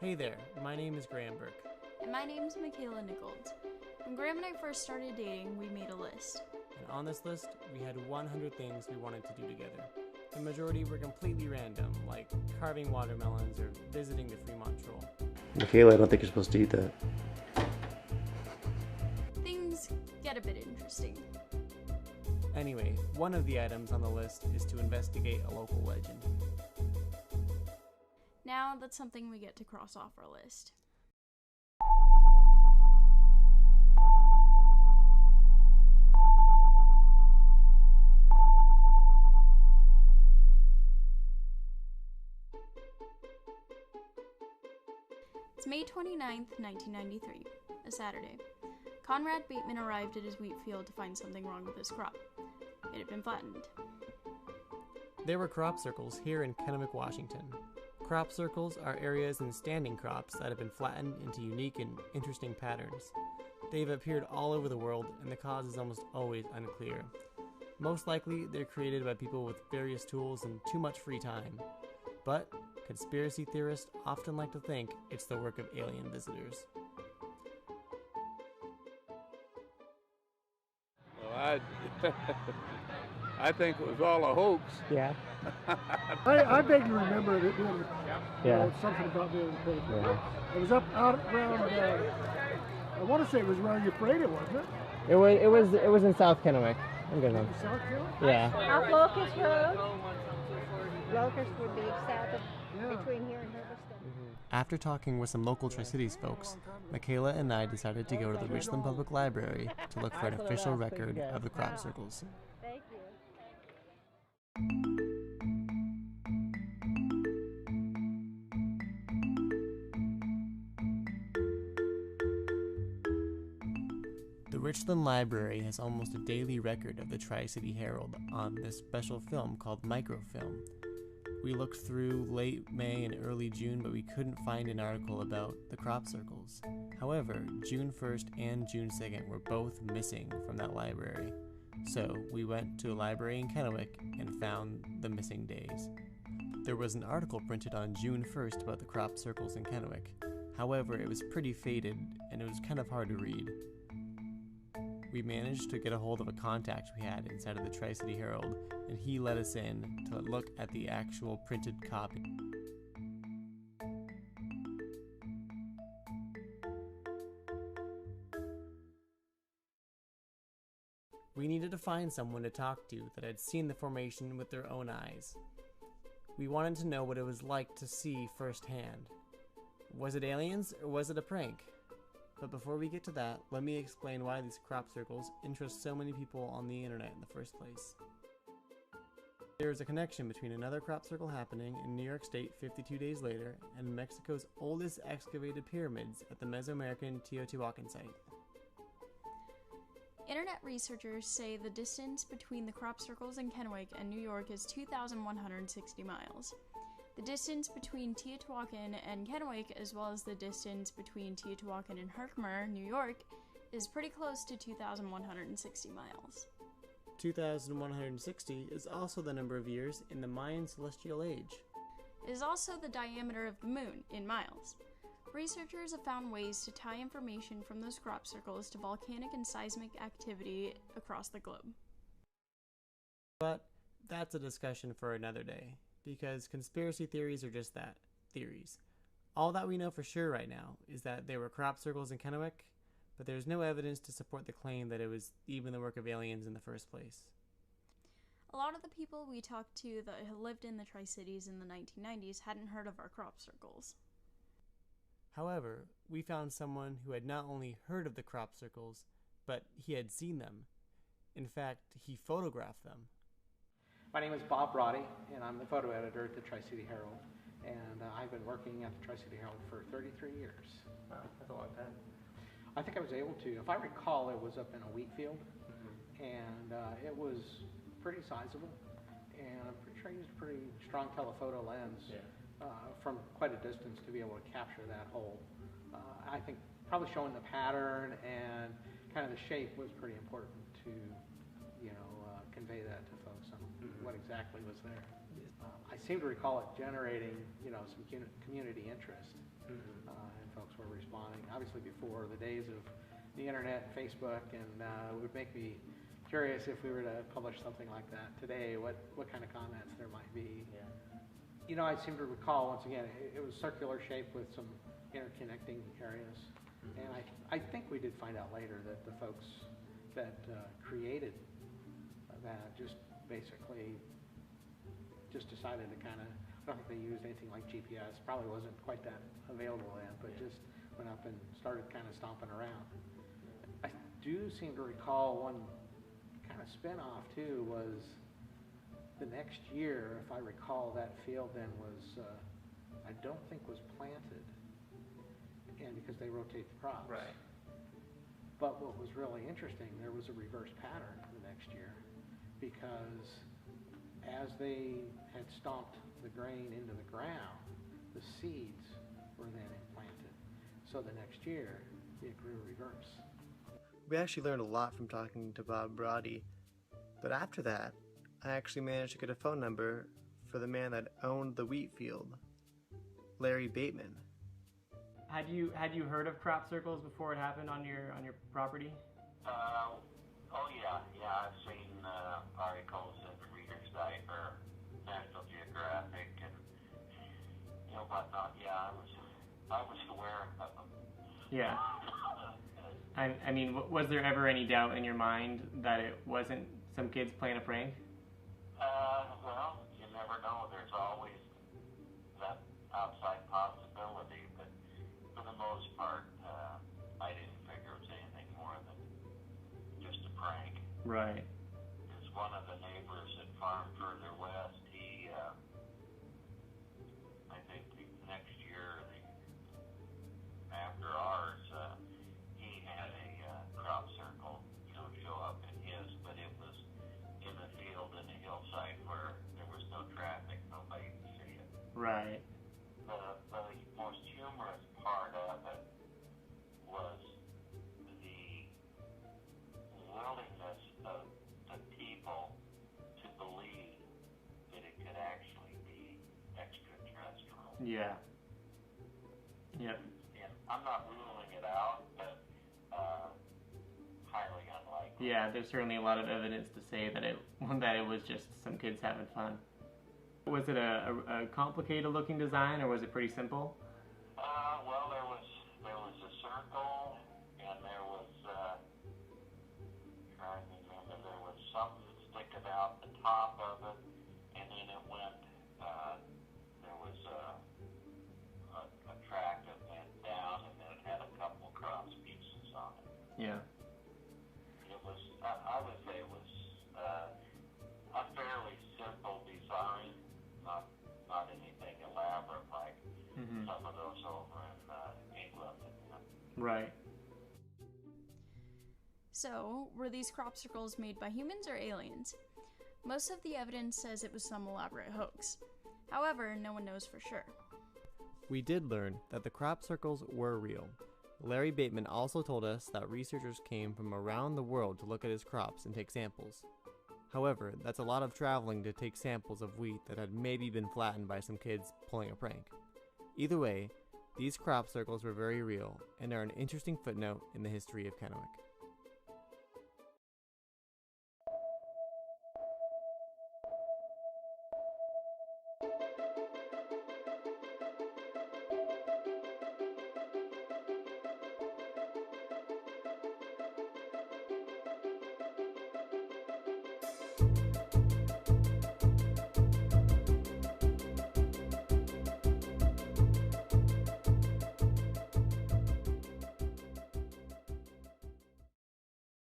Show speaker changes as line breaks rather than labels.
Hey there, my name is Graham Burke.
And my name's Michaela Nichols. When Graham and I first started dating, we made a list.
And on this list, we had 100 things we wanted to do together. The majority were completely random, like carving watermelons or visiting the Fremont Troll.
Michaela, I don't think you're supposed to eat that.
Things get a bit interesting.
Anyway, one of the items on the list is to investigate a local legend.
Now that's something we get to cross off our list. It's May 29th, 1993, a Saturday. Conrad Bateman arrived at his wheat field to find something wrong with his crop. It had been flattened.
There were crop circles here in Kennewick, Washington. Crop circles are areas in standing crops that have been flattened into unique and interesting patterns. They've appeared all over the world, and the cause is almost always unclear. Most likely, they're created by people with various tools and too much free time. But conspiracy theorists often like to think it's the work of alien visitors.
Well, I think it was all a hoax.
Yeah.
I vaguely remember it being something about being a place.
Yeah.
It was up out around. I want to say it was around Euphrates, wasn't it?
It was in South Kennewick. I'm good one.
South Kennewick?
Yeah.
Off Locust Road. Locust would be south of between here and Hermiston.
After talking with some local Tri-Cities folks, Michaela and I decided to go to the Richland Public Library to look for an official record of the crop circles.
Thank you.
The Richland Library has almost a daily record of the Tri-City Herald on this special film called Microfilm. We looked through late May and early June, but we couldn't find an article about the crop circles. However, June 1st and June 2nd were both missing from that library. So we went to a library in Kennewick and found the missing days. There was an article printed on June 1st about the crop circles in Kennewick. However, it was pretty faded and it was kind of hard to read. We managed to get a hold of a contact we had inside of the Tri-City Herald, and he let us in to look at the actual printed copy. We needed to find someone to talk to that had seen the formation with their own eyes. We wanted to know what it was like to see firsthand. Was it aliens or was it a prank? But before we get to that, let me explain why these crop circles interest so many people on the internet in the first place. There is a connection between another crop circle happening in New York State 52 days later and Mexico's oldest excavated pyramids at the Mesoamerican Teotihuacan site.
Internet researchers say the distance between the crop circles in Kennewick and New York is 2,160 miles. The distance between Teotihuacan and Kennewick, as well as the distance between Teotihuacan and Herkimer, New York, is pretty close to 2,160 miles.
2,160 is also the number of years in the Mayan celestial age.
It is also the diameter of the moon, in miles. Researchers have found ways to tie information from those crop circles to volcanic and seismic activity across the globe.
But that's a discussion for another day, because conspiracy theories are just that, theories. All that we know for sure right now is that there were crop circles in Kennewick, but there's no evidence to support the claim that it was even the work of aliens in the first place.
A lot of the people we talked to that had lived in the Tri-Cities in the 1990s hadn't heard of our crop circles.
However, we found someone who had not only heard of the crop circles, but he had seen them. In fact, he photographed them.
My name is Bob Roddy, and I'm the photo editor at the Tri-City Herald. And I've been working at the Tri-City Herald for 33 years.
Wow, that's a long time.
I think I was able to, if I recall, it was up in a wheat field, and it was pretty sizable. And I'm pretty sure I used a pretty strong telephoto lens from quite a distance to be able to capture that whole. I think probably showing the pattern and kind of the shape was pretty important to, convey that to folks on what exactly was there. I seem to recall it generating, some community interest. and folks were responding. Obviously, before the days of the internet, Facebook, and it would make me curious if we were to publish something like that today, what kind of comments there might be.
Yeah.
You know, I seem to recall, once again, it was circular shape with some interconnecting areas. And I think we did find out later that the folks that created that just basically just decided to kind of, I don't think they used anything like GPS, probably wasn't quite that available then, but just went up and started kind of stomping around. I do seem to recall one kind of spin-off too was the next year, if I recall, that field then was, I don't think was planted, and because they rotate the crops.
Right.
But what was really interesting, there was a reverse pattern the next year, because as they had stomped the grain into the ground, the seeds were then implanted. So the next year, it grew reverse.
We actually learned a lot from talking to Bob Brody, but after that, I actually managed to get a phone number for the man that owned the wheat field, Larry Bateman.
Had you heard of crop circles before it happened on your property?
Oh yeah, I've seen articles in Reader's Digest or National Geographic and whatnot. Yeah, I was aware of them.
Yeah. I mean, was there ever any doubt in your mind that it wasn't some kids playing a prank?
Well, you never know. There's always that outside possibility, but for the most part, I didn't figure it was anything more than just a prank.
Right.
Because one of the neighbors that farmed further west, he, I think the next year, after ours, he had a crop circle, show up in his, but it was in the field in the hillside where there was no traffic, nobody could see it.
Right.
The most humorous part of it was the willingness of the people to believe that it could actually be extraterrestrial.
Yeah. Yep.
And I'm not ruling it out, but highly unlikely.
Yeah, there's certainly a lot of evidence to say that it was just some kids having fun. Was it a complicated looking design, or was it pretty simple?
Well, there was a circle, and there was trying to remember, there was something sticking out the top of it, and then it went. There was a track that went down, and then it had a couple cross pieces on it.
Yeah.
It was. I would say it was a fairly simple design, not anything elaborate like some of those over in England.
Right.
So, were these crop circles made by humans or aliens? Most of the evidence says it was some elaborate hoax. However, no one knows for sure.
We did learn that the crop circles were real. Larry Bateman also told us that researchers came from around the world to look at his crops and take samples. However, that's a lot of traveling to take samples of wheat that had maybe been flattened by some kids pulling a prank. Either way, these crop circles were very real and are an interesting footnote in the history of Kennewick.